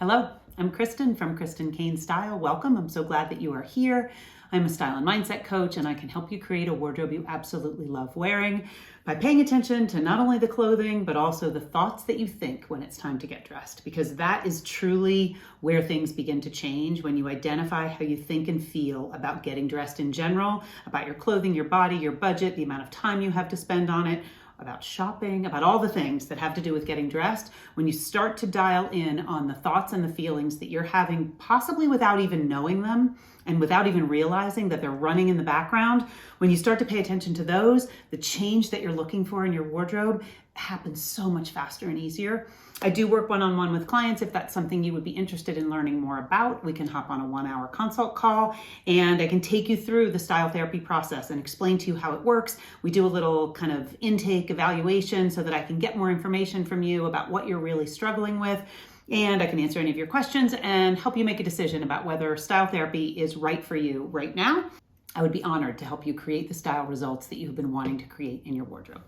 Hello, I'm Kristen from Kristen Cain Style. Welcome. I'm so glad that you are here. I'm a style and mindset coach, and I can help you create a wardrobe you absolutely love wearing by paying attention to not only the clothing, but also the thoughts that you think when it's time to get dressed, because that is truly where things begin to change when you identify how you think and feel about getting dressed in general, about your clothing, your body, your budget, the amount of time you have to spend on it, about shopping, about all the things that have to do with getting dressed. When you start to dial in on the thoughts and the feelings that you're having, possibly without even knowing them and without even realizing that they're running in the background, when you start to pay attention to those, the change that you're looking for in your wardrobe happens so much faster and easier. I do work one-on-one with clients. If that's something you would be interested in learning more about, we can hop on a 1-hour consult call and I can take you through the style therapy process and explain to you how it works. We do a little kind of intake evaluation so that I can get more information from you about what you're really struggling with. And I can answer any of your questions and help you make a decision about whether style therapy is right for you right now. I would be honored to help you create the style results that you've been wanting to create in your wardrobe.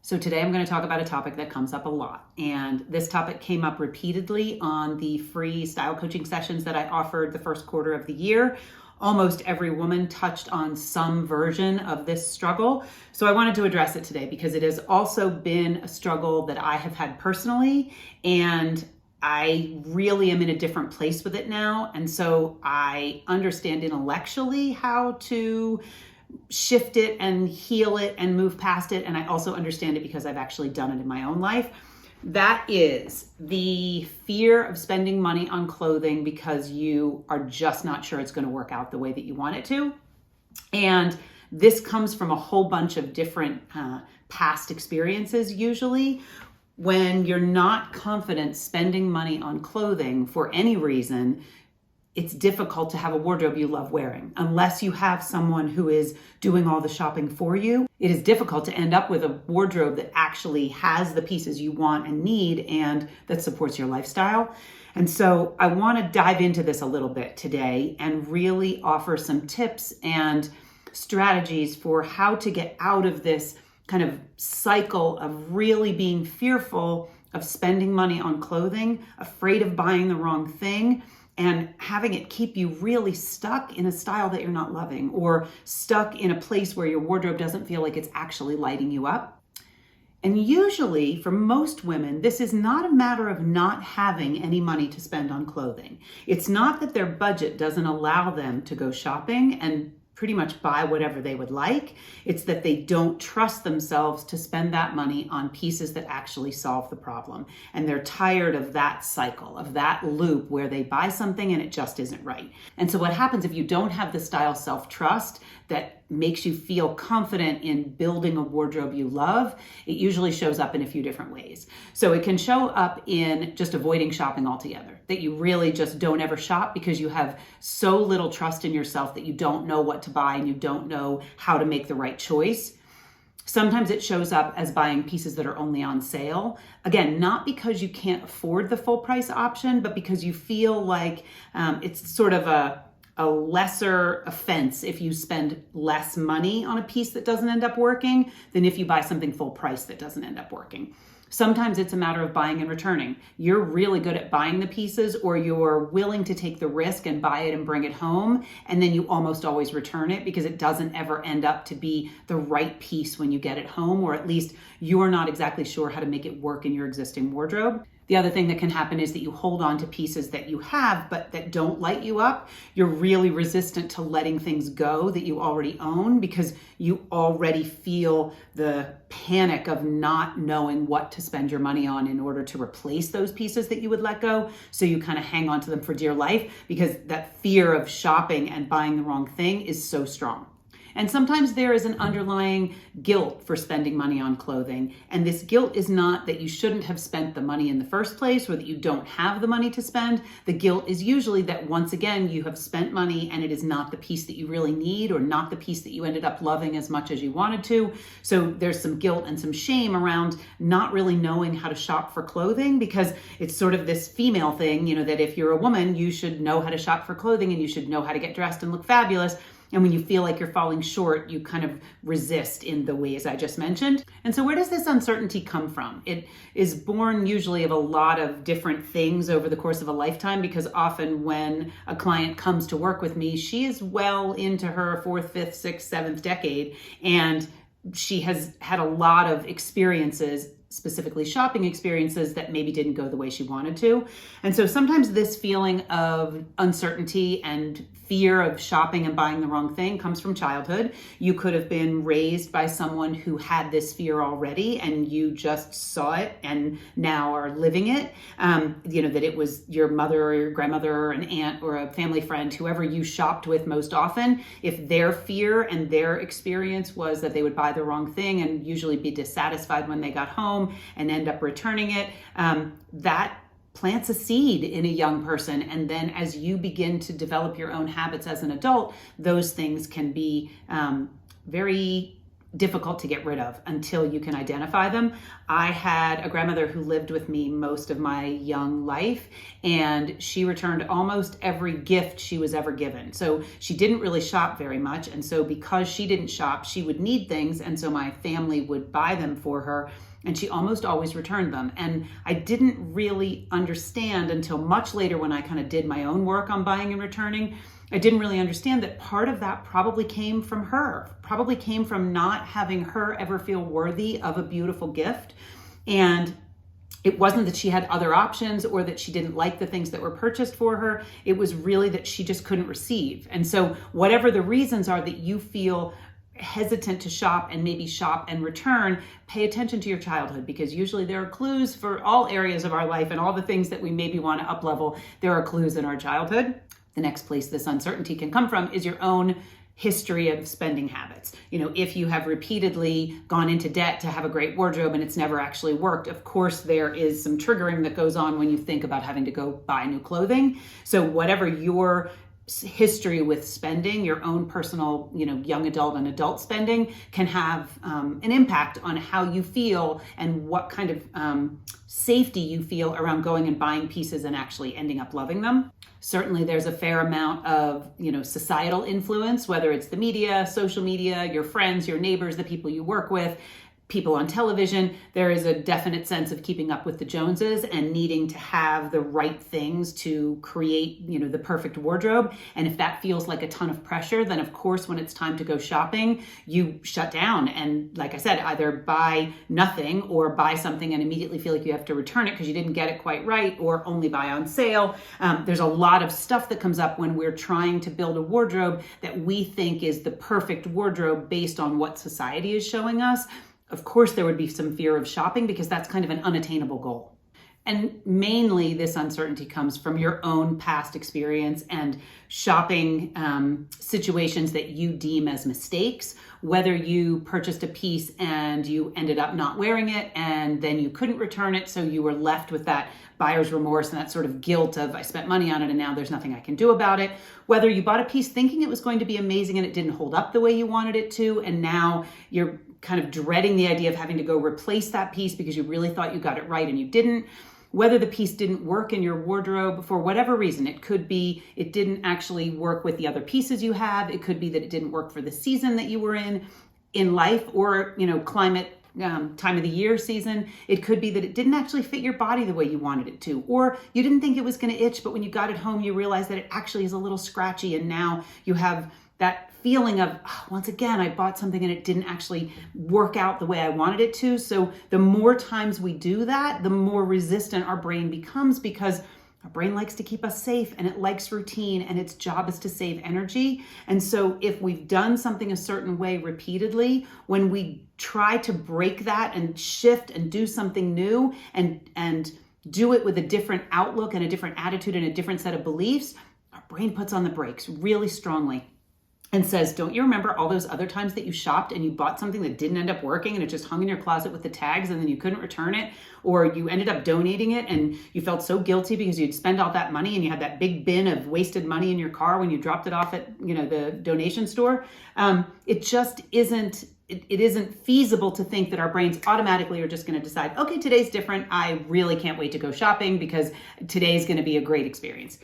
So today I'm going to talk about a topic that comes up a lot. And this topic came up repeatedly on the free style coaching sessions that I offered the first quarter of the year. Almost every woman touched on some version of this struggle. So I wanted to address it today because it has also been a struggle that I have had personally, and I really am in a different place with it now. And so I understand intellectually how to shift it and heal it and move past it. And I also understand it because I've actually done it in my own life. That is the fear of spending money on clothing because you are just not sure it's going to work out the way that you want it to. And this comes from a whole bunch of different past experiences usually. When you're not confident spending money on clothing for any reason, it's difficult to have a wardrobe you love wearing. Unless you have someone who is doing all the shopping for you, it is difficult to end up with a wardrobe that actually has the pieces you want and need and that supports your lifestyle. And so I want to dive into this a little bit today and really offer some tips and strategies for how to get out of this kind of cycle of really being fearful of spending money on clothing, afraid of buying the wrong thing, and having it keep you really stuck in a style that you're not loving or stuck in a place where your wardrobe doesn't feel like it's actually lighting you up. And usually for most women, this is not a matter of not having any money to spend on clothing. It's not that their budget doesn't allow them to go shopping and pretty much buy whatever they would like. It's that they don't trust themselves to spend that money on pieces that actually solve the problem. And they're tired of that cycle, of that loop where they buy something and it just isn't right. And so what happens if you don't have the style self-trust that makes you feel confident in building a wardrobe you love, it usually shows up in a few different ways. So it can show up in just avoiding shopping altogether, that you really just don't ever shop because you have so little trust in yourself that you don't know what to buy and you don't know how to make the right choice. Sometimes it shows up as buying pieces that are only on sale. Again, not because you can't afford the full price option, but because you feel like it's sort of a lesser offense if you spend less money on a piece that doesn't end up working than if you buy something full price that doesn't end up working. Sometimes it's a matter of buying and returning. You're really good at buying the pieces, or you're willing to take the risk and buy it and bring it home, and then you almost always return it because it doesn't ever end up to be the right piece when you get it home, or at least you're not exactly sure how to make it work in your existing wardrobe. The other thing that can happen is that you hold on to pieces that you have but that don't light you up. You're really resistant to letting things go that you already own because you already feel the panic of not knowing what to spend your money on in order to replace those pieces that you would let go. So you kind of hang on to them for dear life because that fear of shopping and buying the wrong thing is so strong. And sometimes there is an underlying guilt for spending money on clothing. And this guilt is not that you shouldn't have spent the money in the first place or that you don't have the money to spend. The guilt is usually that once again, you have spent money and it is not the piece that you really need or not the piece that you ended up loving as much as you wanted to. So there's some guilt and some shame around not really knowing how to shop for clothing because it's sort of this female thing, that if you're a woman, you should know how to shop for clothing and you should know how to get dressed and look fabulous. And when you feel like you're falling short, you kind of resist in the ways I just mentioned. And so where does this uncertainty come from? It is born usually of a lot of different things over the course of a lifetime, because often when a client comes to work with me, she is well into her 4th, 5th, 6th, 7th decade, and she has had a lot of experiences, specifically shopping experiences, that maybe didn't go the way she wanted to. And so sometimes this feeling of uncertainty and fear of shopping and buying the wrong thing comes from childhood. You could have been raised by someone who had this fear already, and you just saw it and now are living it. That it was your mother or your grandmother or an aunt or a family friend, whoever you shopped with most often, if their fear and their experience was that they would buy the wrong thing and usually be dissatisfied when they got home and end up returning it, that plants a seed in a young person. And then as you begin to develop your own habits as an adult, those things can be very difficult to get rid of until you can identify them. I had a grandmother who lived with me most of my young life, and she returned almost every gift she was ever given. So she didn't really shop very much. And so because she didn't shop, she would need things. And so my family would buy them for her, and she almost always returned them. And I didn't really understand until much later, when I kind of did my own work on buying and returning, I didn't really understand that part of that probably came from her, probably came from not having her ever feel worthy of a beautiful gift. And it wasn't that she had other options or that she didn't like the things that were purchased for her. It was really that she just couldn't receive. And so whatever the reasons are that you feel hesitant to shop and maybe shop and return, pay attention to your childhood, because usually there are clues for all areas of our life, and all the things that we maybe want to up level, there are clues in our childhood. The next place this uncertainty can come from is your own history of spending habits. If you have repeatedly gone into debt to have a great wardrobe and it's never actually worked, of course there is some triggering that goes on when you think about having to go buy new clothing. So whatever your history with spending, your own personal, young adult and adult spending, can have an impact on how you feel and what kind of safety you feel around going and buying pieces and actually ending up loving them. Certainly there's a fair amount of, societal influence, whether it's the media, social media, your friends, your neighbors, the people you work with, people on television. There is a definite sense of keeping up with the Joneses and needing to have the right things to create, the perfect wardrobe. And if that feels like a ton of pressure, then of course, when it's time to go shopping, you shut down. And like I said, either buy nothing or buy something and immediately feel like you have to return it because you didn't get it quite right, or only buy on sale. There's a lot of stuff that comes up when we're trying to build a wardrobe that we think is the perfect wardrobe based on what society is showing us. Of course, there would be some fear of shopping because that's kind of an unattainable goal. And mainly this uncertainty comes from your own past experience and shopping situations that you deem as mistakes, whether you purchased a piece and you ended up not wearing it and then you couldn't return it, so you were left with that buyer's remorse and that sort of guilt of, I spent money on it and now there's nothing I can do about it. Whether you bought a piece thinking it was going to be amazing and it didn't hold up the way you wanted it to, and now you're kind of dreading the idea of having to go replace that piece because you really thought you got it right and you didn't. Whether the piece didn't work in your wardrobe for whatever reason. It could be it didn't actually work with the other pieces you have. It could be that it didn't work for the season that you were in life, or climate, time of the year season. It could be that it didn't actually fit your body the way you wanted it to, or you didn't think it was going to itch, but when you got it home you realized that it actually is a little scratchy, and now you have that feeling of, once again, I bought something and it didn't actually work out the way I wanted it to. So the more times we do that, the more resistant our brain becomes, because our brain likes to keep us safe and it likes routine, and its job is to save energy. And so if we've done something a certain way repeatedly, when we try to break that and shift and do something new and do it with a different outlook and a different attitude and a different set of beliefs, our brain puts on the brakes really strongly and says, don't you remember all those other times that you shopped and you bought something that didn't end up working and it just hung in your closet with the tags and then you couldn't return it, or you ended up donating it and you felt so guilty because you'd spent all that money and you had that big bin of wasted money in your car when you dropped it off at the donation store. It just isn't, it isn't feasible to think that our brains automatically are just going to decide, okay, today's different. I really can't wait to go shopping because today's going to be a great experience.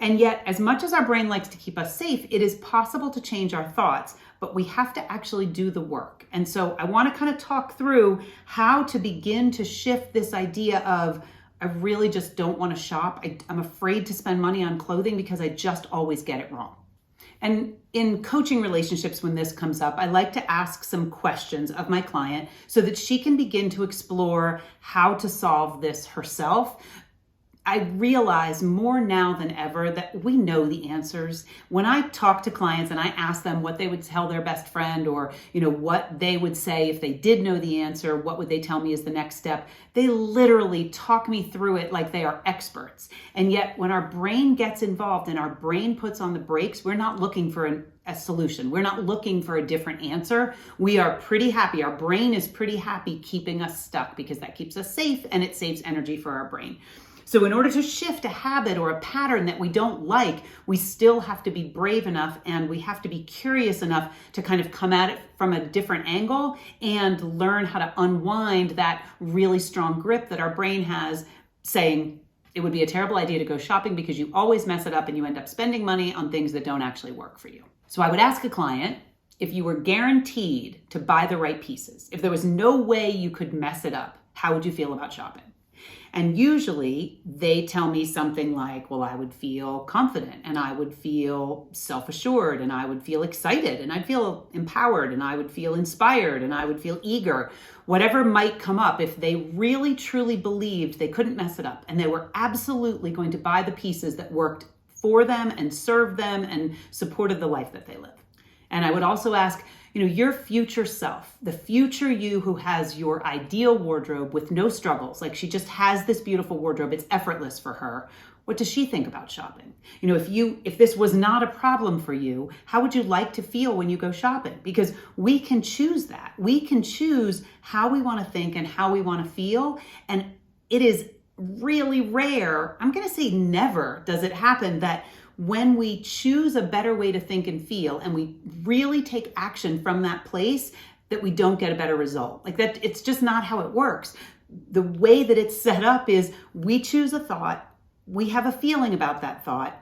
And yet, as much as our brain likes to keep us safe, it is possible to change our thoughts, but we have to actually do the work. And so I want to kind of talk through how to begin to shift this idea of, I really just don't want to shop. I'm afraid to spend money on clothing because I just always get it wrong. And in coaching relationships, when this comes up, I like to ask some questions of my client so that she can begin to explore how to solve this herself. I realize more now than ever that we know the answers. When I talk to clients and I ask them what they would tell their best friend, or what they would say if they did know the answer, what would they tell me is the next step, they literally talk me through it like they are experts. And yet when our brain gets involved and our brain puts on the brakes, we're not looking for a solution. We're not looking for a different answer. We are pretty happy. Our brain is pretty happy keeping us stuck because that keeps us safe and it saves energy for our brain. So in order to shift a habit or a pattern that we don't like, we still have to be brave enough and we have to be curious enough to kind of come at it from a different angle and learn how to unwind that really strong grip that our brain has, saying it would be a terrible idea to go shopping because you always mess it up and you end up spending money on things that don't actually work for you. So I would ask a client, if you were guaranteed to buy the right pieces, if there was no way you could mess it up, how would you feel about shopping? And usually they tell me something like, well, I would feel confident and I would feel self-assured and I would feel excited and I'd feel empowered and I would feel inspired and I would feel eager. Whatever might come up, if they really truly believed they couldn't mess it up and they were absolutely going to buy the pieces that worked for them and served them and supported the life that they live. And I would also ask, your future self, the future you who has your ideal wardrobe with no struggles, like she just has this beautiful wardrobe, it's effortless for her. What does she think about shopping? If this was not a problem for you, how would you like to feel when you go shopping? Because we can choose that. We can choose how we want to think and how we want to feel. And it is really rare, I'm going to say never, does it happen that when we choose a better way to think and feel and we really take action from that place, that we don't get a better result. Like that, it's just not how it works. The way that it's set up is we choose a thought, we have a feeling about that thought,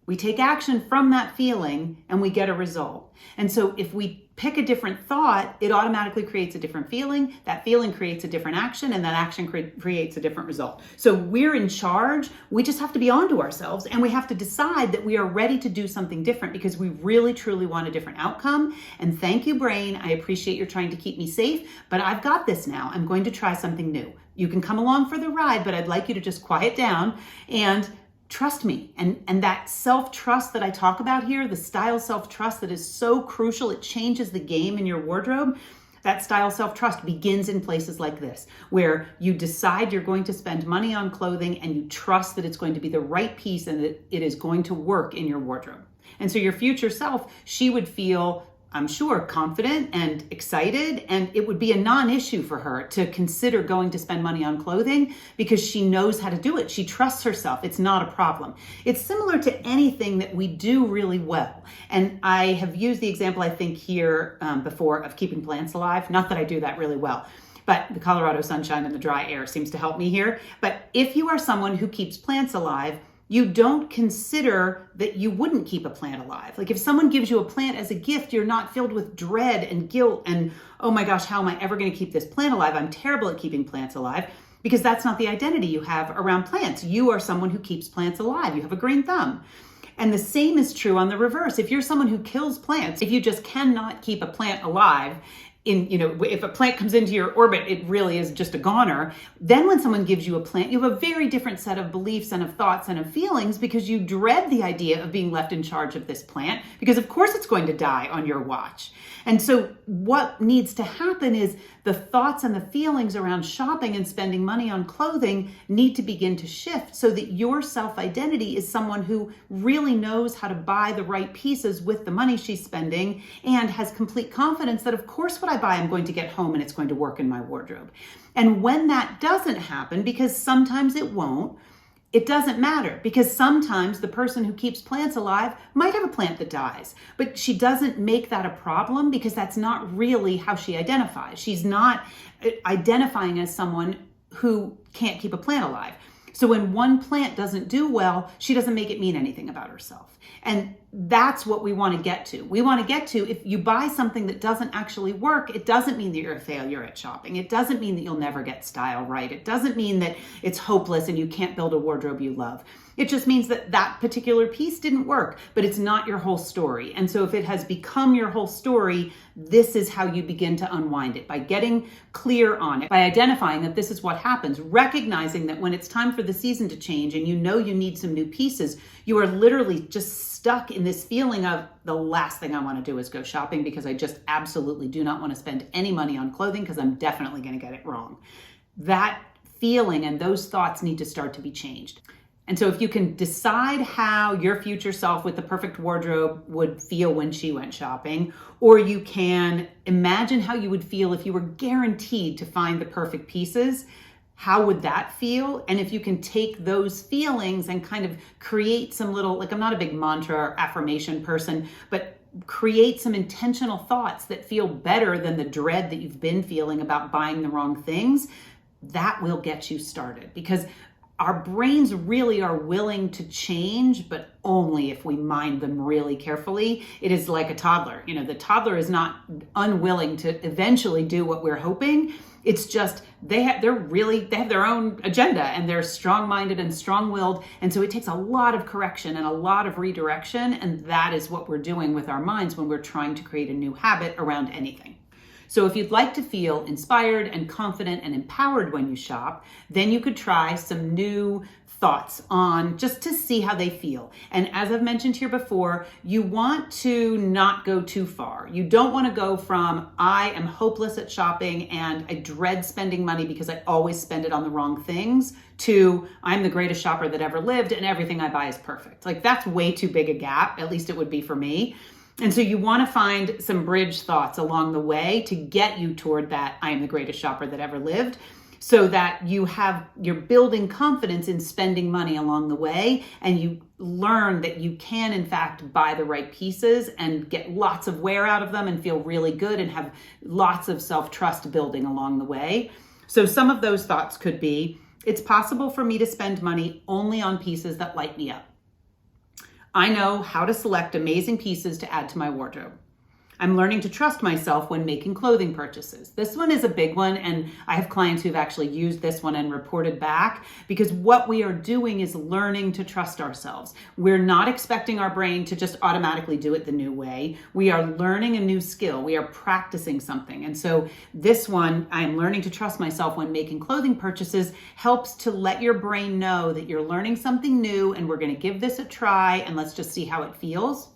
we take action from that feeling and we get a result. And so if we pick a different thought, it automatically creates a different feeling. That feeling creates a different action, and that action creates a different result. So we're in charge. We just have to be onto ourselves and we have to decide that we are ready to do something different because we really, truly want a different outcome. And thank you, brain. I appreciate you're trying to keep me safe, but I've got this now. I'm going to try something new. You can come along for the ride, but I'd like you to just quiet down and trust me. And that self-trust that I talk about here, the style self-trust that is so crucial, it changes the game in your wardrobe. That style self-trust begins in places like this, where you decide you're going to spend money on clothing and you trust that it's going to be the right piece and that it is going to work in your wardrobe. And so your future self, she would feel, I'm sure, confident and excited, and it would be a non-issue for her to consider going to spend money on clothing because she knows how to do it. She trusts herself. It's not a problem. It's similar to anything that we do really well. And I have used the example, I think, here before of keeping plants alive. Not that I do that really well, but the Colorado sunshine and the dry air seems to help me here. But if you are someone who keeps plants alive, you don't consider that you wouldn't keep a plant alive. Like if someone gives you a plant as a gift, you're not filled with dread and guilt and, oh my gosh, how am I ever going to keep this plant alive? I'm terrible at keeping plants alive, because that's not the identity you have around plants. You are someone who keeps plants alive. You have a green thumb. And the same is true on the reverse. If you're someone who kills plants, if you just cannot keep a plant alive, if a plant comes into your orbit, it really is just a goner. Then when someone gives you a plant, you have a very different set of beliefs and of thoughts and of feelings because you dread the idea of being left in charge of this plant because of course it's going to die on your watch. And so what needs to happen is the thoughts and the feelings around shopping and spending money on clothing need to begin to shift so that your self-identity is someone who really knows how to buy the right pieces with the money she's spending and has complete confidence that of course what I buy I'm going to get home and it's going to work in my wardrobe. And when that doesn't happen, because sometimes it won't, it doesn't matter, because sometimes the person who keeps plants alive might have a plant that dies, but she doesn't make that a problem because that's not really how she identifies. She's not identifying as someone who can't keep a plant alive. So when one plant doesn't do well, she doesn't make it mean anything about herself. And that's what we want to get to. We want to get to, if you buy something that doesn't actually work, it doesn't mean that you're a failure at shopping. It doesn't mean that you'll never get style right. It doesn't mean that it's hopeless and you can't build a wardrobe you love. It just means that that particular piece didn't work, but it's not your whole story. And so if it has become your whole story, this is how you begin to unwind it, by getting clear on it, by identifying that this is what happens, recognizing that when it's time for the season to change and you know you need some new pieces, you are literally just stuck in this feeling of the last thing I want to do is go shopping because I just absolutely do not want to spend any money on clothing because I'm definitely going to get it wrong. That feeling and those thoughts need to start to be changed. And so if you can decide how your future self with the perfect wardrobe would feel when she went shopping, or you can imagine how you would feel if you were guaranteed to find the perfect pieces, how would that feel? And if you can take those feelings and kind of create some little, like, I'm not a big mantra or affirmation person, but create some intentional thoughts that feel better than the dread that you've been feeling about buying the wrong things, that will get you started. Because our brains really are willing to change, but only if we mind them really carefully. It is like a toddler. You know, the toddler is not unwilling to eventually do what we're hoping. It's just they have their own agenda, and they're strong-minded and strong-willed. And so it takes a lot of correction and a lot of redirection. And that is what we're doing with our minds when we're trying to create a new habit around anything. So if you'd like to feel inspired and confident and empowered when you shop, then you could try some new thoughts on just to see how they feel. And as I've mentioned here before, you want to not go too far. You don't want to go from I am hopeless at shopping and I dread spending money because I always spend it on the wrong things, to I'm the greatest shopper that ever lived and everything I buy is perfect. Like, that's way too big a gap. At least it would be for me. And so you want to find some bridge thoughts along the way to get you toward that I am the greatest shopper that ever lived, so that you're building confidence in spending money along the way, and you learn that you can in fact buy the right pieces and get lots of wear out of them and feel really good and have lots of self-trust building along the way. So some of those thoughts could be, it's possible for me to spend money only on pieces that light me up. I know how to select amazing pieces to add to my wardrobe. I'm learning to trust myself when making clothing purchases. This one is a big one, and I have clients who've actually used this one and reported back, because what we are doing is learning to trust ourselves. We're not expecting our brain to just automatically do it the new way. We are learning a new skill. We are practicing something. And so this one, I'm learning to trust myself when making clothing purchases, helps to let your brain know that you're learning something new and we're going to give this a try and let's just see how it feels.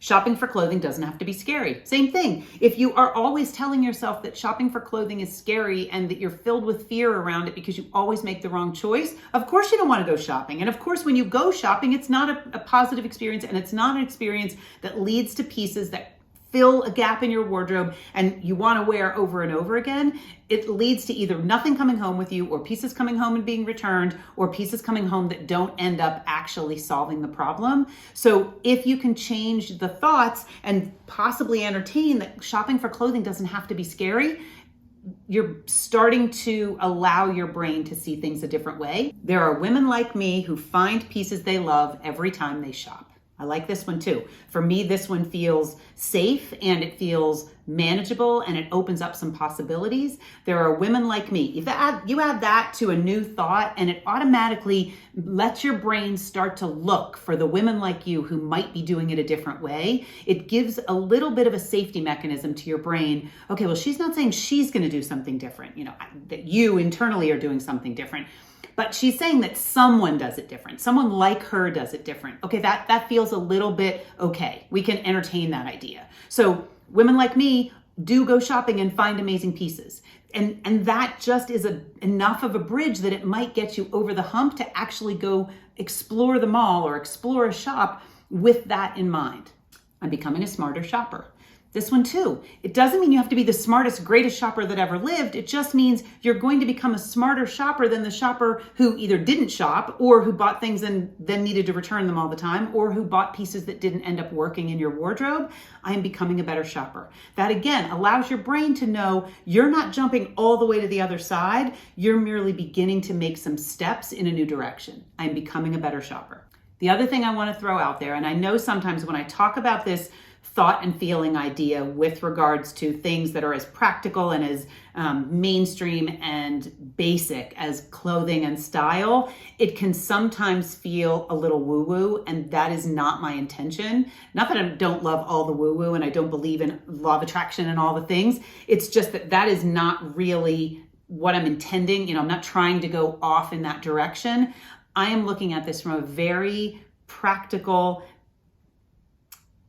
Shopping for clothing doesn't have to be scary. Same thing. If you are always telling yourself that shopping for clothing is scary and that you're filled with fear around it because you always make the wrong choice, of course you don't want to go shopping. And of course, when you go shopping, it's not a positive experience, and it's not an experience that leads to pieces that fill a gap in your wardrobe and you want to wear over and over again. It leads to either nothing coming home with you, or pieces coming home and being returned, or pieces coming home that don't end up actually solving the problem. So if you can change the thoughts and possibly entertain that shopping for clothing doesn't have to be scary, you're starting to allow your brain to see things a different way. There are women like me who find pieces they love every time they shop. I like this one too. For me, this one feels safe and it feels manageable and it opens up some possibilities. There are women like me. You add that to a new thought and it automatically lets your brain start to look for the women like you who might be doing it a different way. It gives a little bit of a safety mechanism to your brain. Okay, well, she's not saying she's going to do something different, that you internally are doing something different. But she's saying that someone does it different. Someone like her does it different. Okay, that feels a little bit okay. We can entertain that idea. So women like me do go shopping and find amazing pieces. And that just is enough of a bridge that it might get you over the hump to actually go explore the mall or explore a shop with that in mind. I'm becoming a smarter shopper. This one too. It doesn't mean you have to be the smartest, greatest shopper that ever lived. It just means you're going to become a smarter shopper than the shopper who either didn't shop or who bought things and then needed to return them all the time, or who bought pieces that didn't end up working in your wardrobe. I am becoming a better shopper. That again allows your brain to know you're not jumping all the way to the other side. You're merely beginning to make some steps in a new direction. I'm becoming a better shopper. The other thing I want to throw out there, and I know sometimes when I talk about this thought and feeling idea with regards to things that are as practical and as mainstream and basic as clothing and style, it can sometimes feel a little woo-woo, and that is not my intention. Not that I don't love all the woo-woo and I don't believe in law of attraction and all the things. It's just that that is not really what I'm intending. I'm not trying to go off in that direction. I am looking at this from a very practical,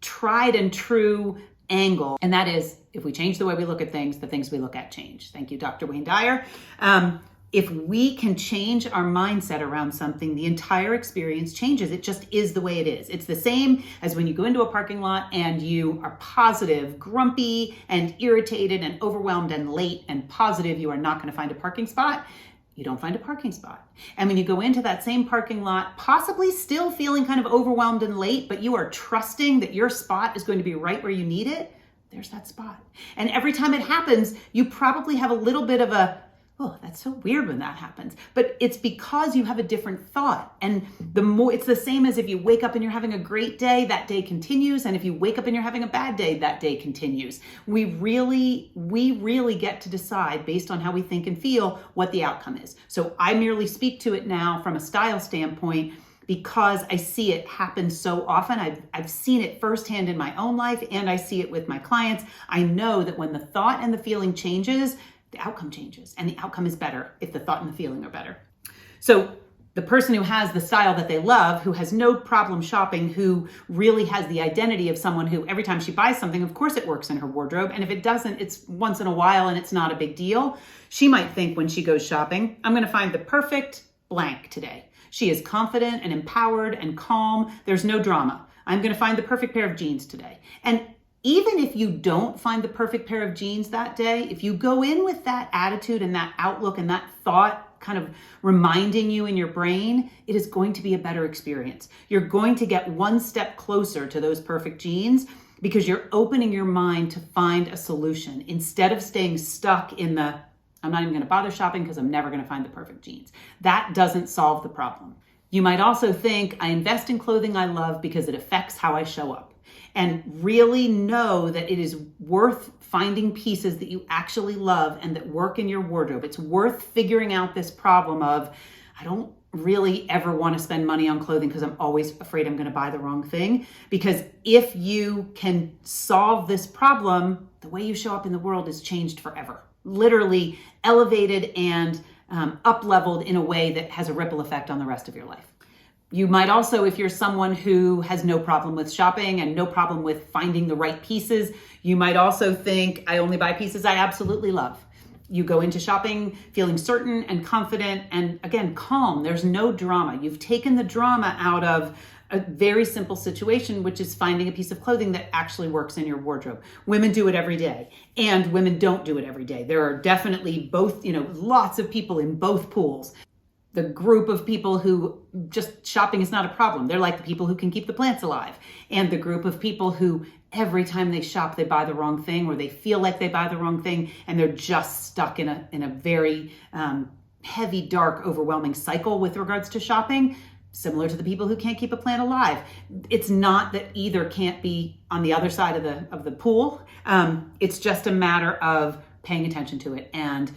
tried and true angle. And that is, if we change the way we look at things, the things we look at change. Thank you, Dr. Wayne Dyer. If we can change our mindset around something, the entire experience changes. It just is the way it is. It's the same as when you go into a parking lot and you are positive, grumpy, and irritated, and overwhelmed, and late, and positive you are not going to find a parking spot. You don't find a parking spot. And when you go into that same parking lot, possibly still feeling kind of overwhelmed and late, but you are trusting that your spot is going to be right where you need it, there's that spot. And every time it happens, you probably have a little bit of a, oh, that's so weird when that happens. But it's because you have a different thought. And it's the same as if you wake up and you're having a great day, that day continues. And if you wake up and you're having a bad day, that day continues. We really get to decide based on how we think and feel what the outcome is. So I merely speak to it now from a style standpoint because I see it happen so often. I've seen it firsthand in my own life, and I see it with my clients. I know that when the thought and the feeling changes, the outcome changes, and the outcome is better if the thought and the feeling are better. So the person who has the style that they love, who has no problem shopping, who really has the identity of someone who every time she buys something, of course it works in her wardrobe. And if it doesn't, it's once in a while and it's not a big deal. She might think when she goes shopping, I'm going to find the perfect blank today. She is confident and empowered and calm. There's no drama. I'm going to find the perfect pair of jeans today. And even if you don't find the perfect pair of jeans that day, if you go in with that attitude and that outlook and that thought kind of reminding you in your brain, it is going to be a better experience. You're going to get one step closer to those perfect jeans because you're opening your mind to find a solution instead of staying stuck in the, I'm not even going to bother shopping because I'm never going to find the perfect jeans. That doesn't solve the problem. You might also think, I invest in clothing I love because it affects how I show up. And really know that it is worth finding pieces that you actually love and that work in your wardrobe. It's worth figuring out this problem of, I don't really ever want to spend money on clothing because I'm always afraid I'm going to buy the wrong thing. Because if you can solve this problem, the way you show up in the world is changed forever. Literally elevated and up-leveled in a way that has a ripple effect on the rest of your life. You might also, if you're someone who has no problem with shopping and no problem with finding the right pieces, you might also think, I only buy pieces I absolutely love. You go into shopping feeling certain and confident and, again, calm. There's no drama. You've taken the drama out of a very simple situation, which is finding a piece of clothing that actually works in your wardrobe. Women do it every day, and women don't do it every day. There are definitely both, lots of people in both pools. The group of people who just shopping is not a problem. They're like the people who can keep the plants alive. And the group of people who every time they shop, they buy the wrong thing, or they feel like they buy the wrong thing, and they're just stuck in a very heavy, dark, overwhelming cycle with regards to shopping, similar to the people who can't keep a plant alive. It's not that either can't be on the other side of the pool. It's just a matter of paying attention to it and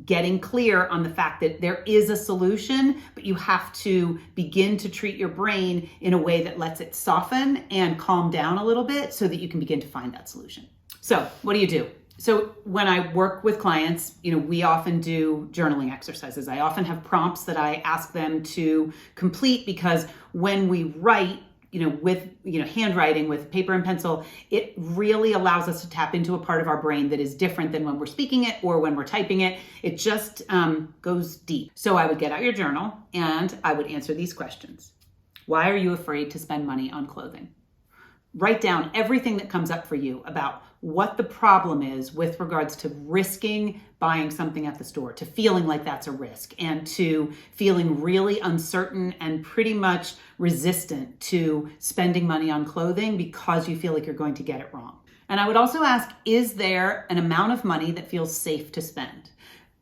getting clear on the fact that there is a solution, but you have to begin to treat your brain in a way that lets it soften and calm down a little bit so that you can begin to find that solution. So what do you do? So when I work with clients, we often do journaling exercises. I often have prompts that I ask them to complete because when we write, with handwriting, with paper and pencil, it really allows us to tap into a part of our brain that is different than when we're speaking it or when we're typing it. It just goes deep. So I would get out your journal and I would answer these questions. Why are you afraid to spend money on clothing? Write down everything that comes up for you about what the problem is with regards to risking buying something at the store, to feeling like that's a risk, and to feeling really uncertain and pretty much resistant to spending money on clothing because you feel like you're going to get it wrong. And I would also ask, is there an amount of money that feels safe to spend?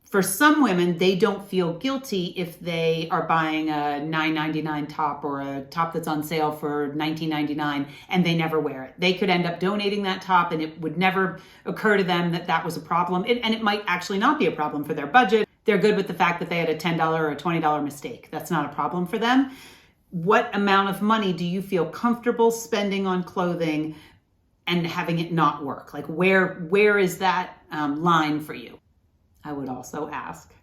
For some women, they don't feel guilty if they are buying a $9.99 top or a top that's on sale for $19.99 and they never wear it. They could end up donating that top and it would never occur to them that that was a problem. And it might actually not be a problem for their budget. They're good with the fact that they had a $10 or a $20 mistake. That's not a problem for them. What amount of money do you feel comfortable spending on clothing and having it not work? Like where is that line for you? I would also ask,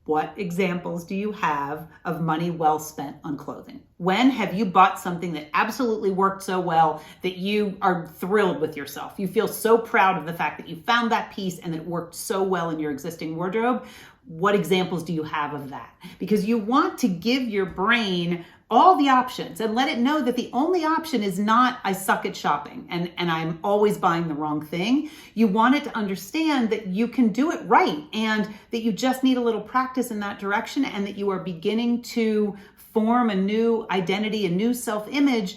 what examples do you have of money well spent on clothing? When have you bought something that absolutely worked so well that you are thrilled with yourself? You feel so proud of the fact that you found that piece and that it worked so well in your existing wardrobe. What examples do you have of that? Because you want to give your brain all the options and let it know that the only option is not I suck at shopping and I'm always buying the wrong thing. You want it to understand that you can do it right and that you just need a little practice in that direction and that you are beginning to form a new identity, a new self-image,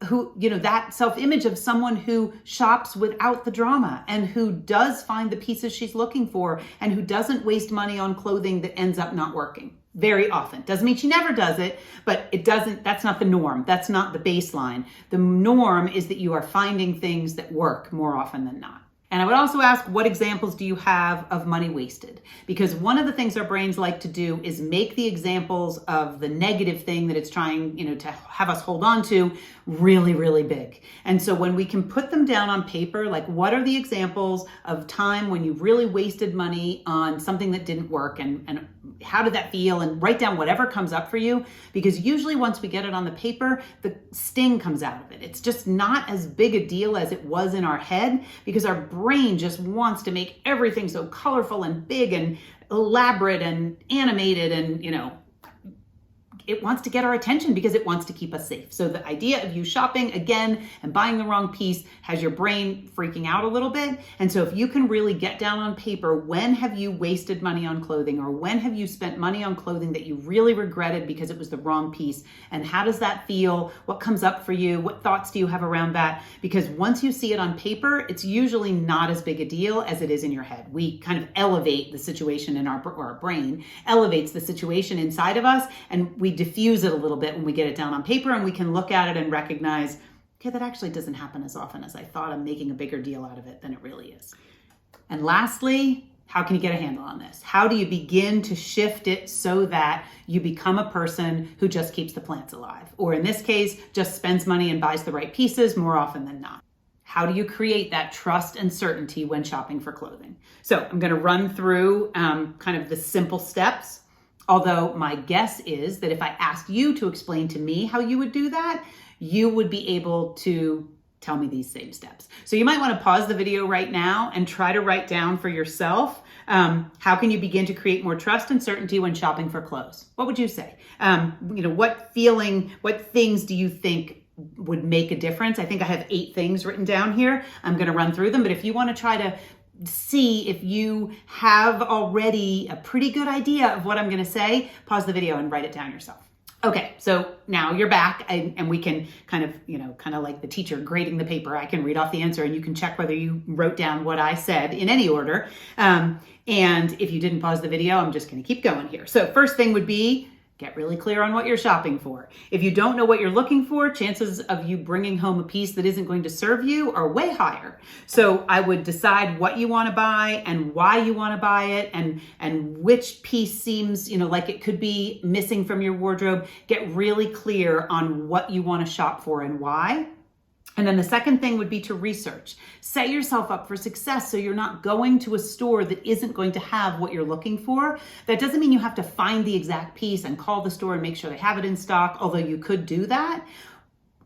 that self-image of someone who shops without the drama and who does find the pieces she's looking for and who doesn't waste money on clothing that ends up not working. Very often. Doesn't mean she never does it, but that's not the norm. That's not the baseline. The norm is that you are finding things that work more often than not. And I would also ask, what examples do you have of money wasted? Because one of the things our brains like to do is make the examples of the negative thing that it's trying, to have us hold on to really, really big. And so when we can put them down on paper, like what are the examples of time when you really wasted money on something that didn't work and how did that feel? And write down whatever comes up for you, because usually once we get it on the paper, the sting comes out of it. It's just not as big a deal as it was in our head because our brain just wants to make everything so colorful and big and elaborate and animated and, it wants to get our attention because it wants to keep us safe. So the idea of you shopping again and buying the wrong piece has your brain freaking out a little bit. And so if you can really get down on paper, when have you wasted money on clothing or when have you spent money on clothing that you really regretted because it was the wrong piece? And how does that feel? What comes up for you? What thoughts do you have around that? Because once you see it on paper, it's usually not as big a deal as it is in your head. We kind of elevate the situation in our brain, elevates the situation inside of us, and we diffuse it a little bit when we get it down on paper and we can look at it and recognize, okay, that actually doesn't happen as often as I thought. I'm making a bigger deal out of it than it really is. And lastly, how can you get a handle on this? How do you begin to shift it so that you become a person who just keeps the plants alive? Or in this case, just spends money and buys the right pieces more often than not. How do you create that trust and certainty when shopping for clothing? So I'm going to run through kind of the simple steps. Although my guess is that if I asked you to explain to me how you would do that, you would be able to tell me these same steps. So you might want to pause the video right now and try to write down for yourself, how can you begin to create more trust and certainty when shopping for clothes? What would you say? What things do you think would make a difference? I think I have 8 things written down here. I'm going to run through them, but if you want to try to see if you have already a pretty good idea of what I'm going to say, pause the video and write it down yourself. Okay, so now you're back and we can kind of like the teacher grading the paper. I can read off the answer and you can check whether you wrote down what I said in any order. And if you didn't pause the video, I'm just going to keep going here. So first thing would be, get really clear on what you're shopping for. If you don't know what you're looking for, chances of you bringing home a piece that isn't going to serve you are way higher. So I would decide what you want to buy and why you want to buy it and which piece seems, like it could be missing from your wardrobe. Get really clear on what you want to shop for and why. And then the second thing would be to research. Set yourself up for success so you're not going to a store that isn't going to have what you're looking for. That doesn't mean you have to find the exact piece and call the store and make sure they have it in stock, although you could do that.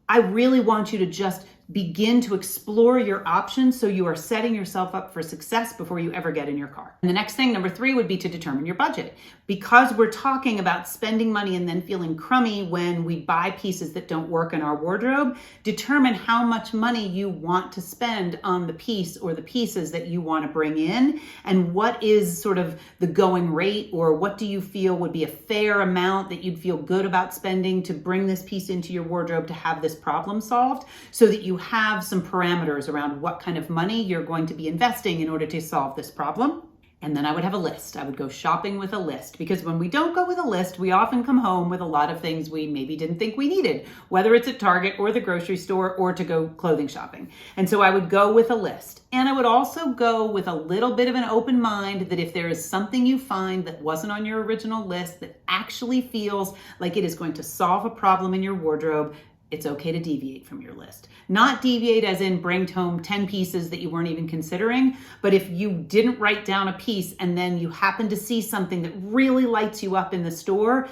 I really want you to just begin to explore your options so you are setting yourself up for success before you ever get in your car. And the next thing, number 3, would be to determine your budget. Because we're talking about spending money and then feeling crummy when we buy pieces that don't work in our wardrobe, determine how much money you want to spend on the piece or the pieces that you want to bring in, and what is sort of the going rate, or what do you feel would be a fair amount that you'd feel good about spending to bring this piece into your wardrobe to have this problem solved, so that you have some parameters around what kind of money you're going to be investing in order to solve this problem. And then I would have a list. I would go shopping with a list, because when we don't go with a list, we often come home with a lot of things we maybe didn't think we needed, whether it's at Target or the grocery store or to go clothing shopping. And so I would go with a list. And I would also go with a little bit of an open mind that if there is something you find that wasn't on your original list that actually feels like it is going to solve a problem in your wardrobe, it's okay to deviate from your list. Not deviate as in bring home 10 pieces that you weren't even considering, but if you didn't write down a piece and then you happen to see something that really lights you up in the store,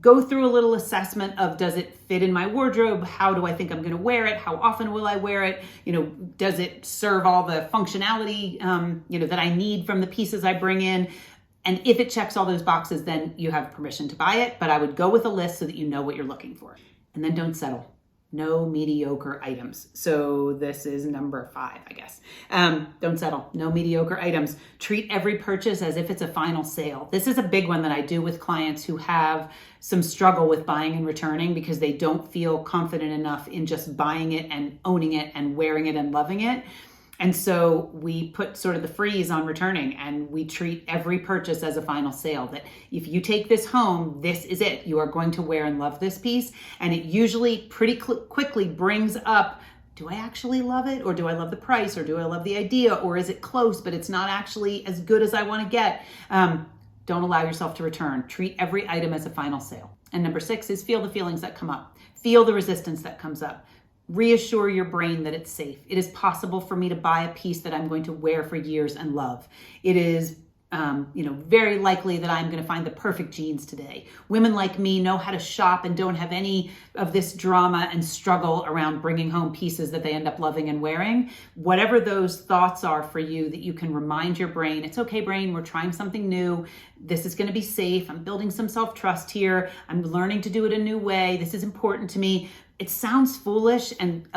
go through a little assessment of, does it fit in my wardrobe? How do I think I'm going to wear it? How often will I wear it? Does it serve all the functionality, that I need from the pieces I bring in? And if it checks all those boxes, then you have permission to buy it. But I would go with a list so that you know what you're looking for. And then don't settle. No mediocre items. So this is number 5, I guess. Don't settle. No mediocre items. Treat every purchase as if it's a final sale. This is a big one that I do with clients who have some struggle with buying and returning because they don't feel confident enough in just buying it and owning it and wearing it and loving it. And so we put sort of the freeze on returning, and we treat every purchase as a final sale, that if you take this home, this is it. You are going to wear and love this piece. And it usually pretty quickly brings up, do I actually love it? Or do I love the price? Or do I love the idea? Or is it close, but it's not actually as good as I want to get? Don't allow yourself to return. Treat every item as a final sale. And number 6 is feel the feelings that come up. Feel the resistance that comes up. Reassure your brain that it's safe. It is possible for me to buy a piece that I'm going to wear for years and love. It is very likely that I'm going to find the perfect jeans today. Women like me know how to shop and don't have any of this drama and struggle around bringing home pieces that they end up loving and wearing. Whatever those thoughts are for you, that you can remind your brain, it's okay, brain, we're trying something new. This is going to be safe. I'm building some self-trust here. I'm learning to do it a new way. This is important to me. It sounds foolish and,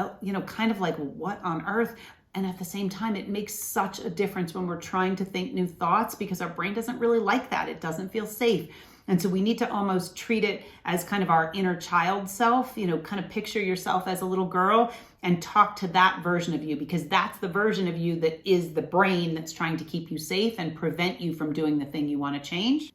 kind of like, what on earth? And at the same time, it makes such a difference when we're trying to think new thoughts, because our brain doesn't really like that. It doesn't feel safe. And so we need to almost treat it as kind of our inner child self, kind of picture yourself as a little girl and talk to that version of you, because that's the version of you that is the brain that's trying to keep you safe and prevent you from doing the thing you want to change.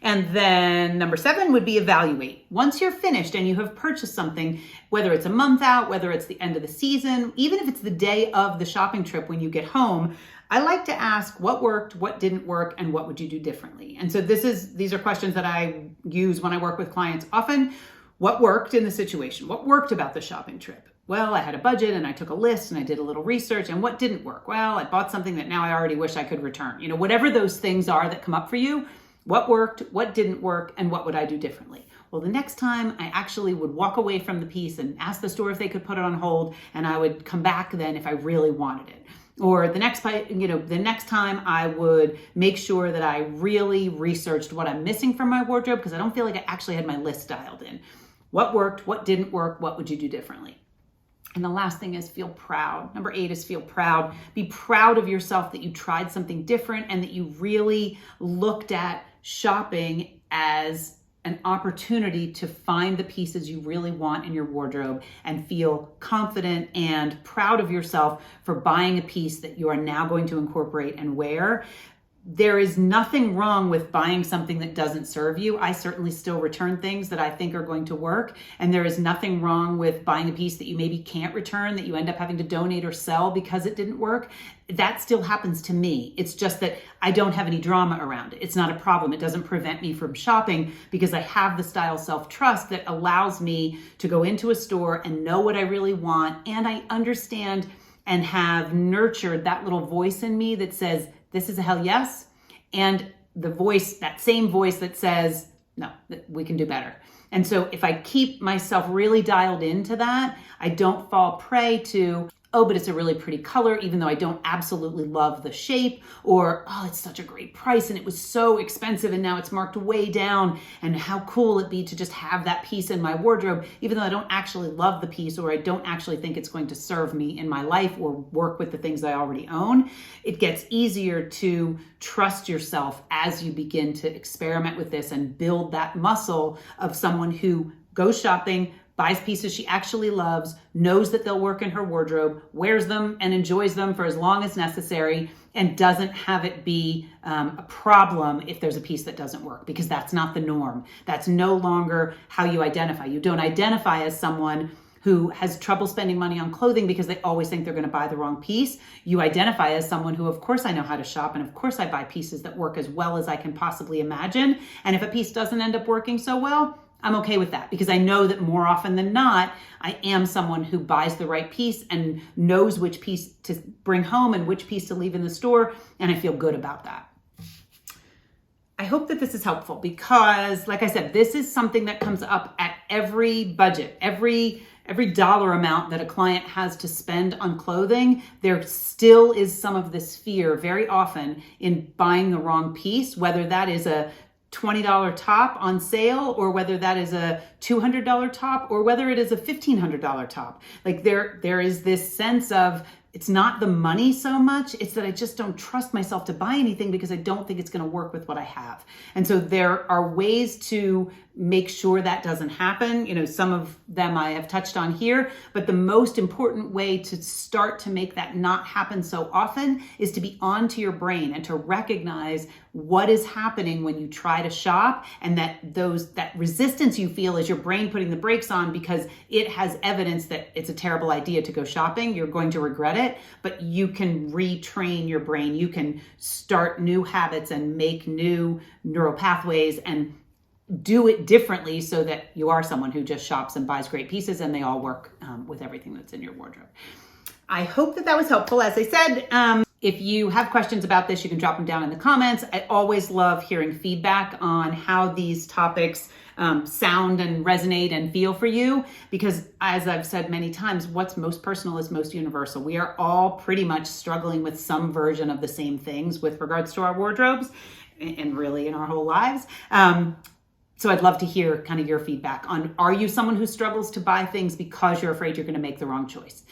And then number 7 would be evaluate. Once you're finished and you have purchased something, whether it's a month out, whether it's the end of the season, even if it's the day of the shopping trip when you get home, I like to ask what worked, what didn't work, and what would you do differently? And so these are questions that I use when I work with clients often. What worked in the situation? What worked about the shopping trip? Well, I had a budget and I took a list and I did a little research. And what didn't work? Well, I bought something that now I already wish I could return. Whatever those things are that come up for you, what worked, what didn't work, and what would I do differently? Well, the next time I actually would walk away from the piece and ask the store if they could put it on hold, and I would come back then if I really wanted it. Or the next time I would make sure that I really researched what I'm missing from my wardrobe, because I don't feel like I actually had my list dialed in. What worked, what didn't work, what would you do differently? And the last thing is feel proud. Number 8 is feel proud. Be proud of yourself that you tried something different and that you really looked at shopping as an opportunity to find the pieces you really want in your wardrobe, and feel confident and proud of yourself for buying a piece that you are now going to incorporate and wear. There is nothing wrong with buying something that doesn't serve you. I certainly still return things that I think are going to work. And there is nothing wrong with buying a piece that you maybe can't return, that you end up having to donate or sell because it didn't work. That still happens to me. It's just that I don't have any drama around it. It's not a problem. It doesn't prevent me from shopping, because I have the style self-trust that allows me to go into a store and know what I really want. And I understand and have nurtured that little voice in me that says, this is a hell yes. And the voice, that same voice that says, no, we can do better. And so if I keep myself really dialed into that, I don't fall prey to, oh, but it's a really pretty color, even though I don't absolutely love the shape, or, oh, it's such a great price and it was so expensive and now it's marked way down, and how cool it'd be to just have that piece in my wardrobe, even though I don't actually love the piece, or I don't actually think it's going to serve me in my life or work with the things I already own. It gets easier to trust yourself as you begin to experiment with this and build that muscle of someone who goes shopping, buys pieces she actually loves, knows that they'll work in her wardrobe, wears them and enjoys them for as long as necessary, and doesn't have it be a problem if there's a piece that doesn't work, because that's not the norm. That's no longer how you identify. You don't identify as someone who has trouble spending money on clothing because they always think they're going to buy the wrong piece. You identify as someone who, of course, I know how to shop, and of course I buy pieces that work as well as I can possibly imagine. And if a piece doesn't end up working so well, I'm okay with that, because I know that more often than not, I am someone who buys the right piece and knows which piece to bring home and which piece to leave in the store, and I feel good about that. I hope that this is helpful, because, like I said, this is something that comes up at every budget, every dollar amount that a client has to spend on clothing. There still is some of this fear very often in buying the wrong piece, whether that is a $20 top on sale, or whether that is a $200 top, or whether it is a $1,500 top. Like there is this sense of, it's not the money so much, it's that I just don't trust myself to buy anything because I don't think it's going to work with what I have. And so there are ways to make sure that doesn't happen. You know, some of them I have touched on here, but the most important way to start to make that not happen so often is to be onto your brain and to recognize what is happening when you try to shop, and that resistance you feel is your brain putting the brakes on because it has evidence that it's a terrible idea to go shopping. You're going to regret it, but you can retrain your brain. You can start new habits and make new neural pathways and do it differently so that you are someone who just shops and buys great pieces and they all work with everything that's in your wardrobe. I hope that was helpful. As I said, if you have questions about this, you can drop them down in the comments. I always love hearing feedback on how these topics sound and resonate and feel for you, because as I've said many times, what's most personal is most universal. We are all pretty much struggling with some version of the same things with regards to our wardrobes and really in our whole lives. So I'd love to hear kind of your feedback on, are you someone who struggles to buy things because you're afraid you're going to make the wrong choice?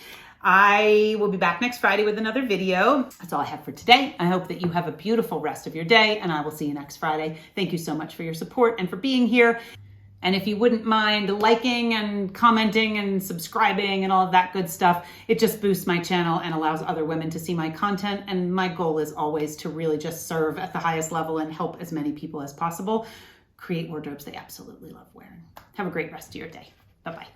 I will be back next Friday with another video. That's all I have for today. I hope that you have a beautiful rest of your day, and I will see you next Friday. Thank you so much for your support and for being here. And if you wouldn't mind liking and commenting and subscribing and all of that good stuff, it just boosts my channel and allows other women to see my content. And my goal is always to really just serve at the highest level and help as many people as possible create wardrobes they absolutely love wearing. Have a great rest of your day. Bye-bye.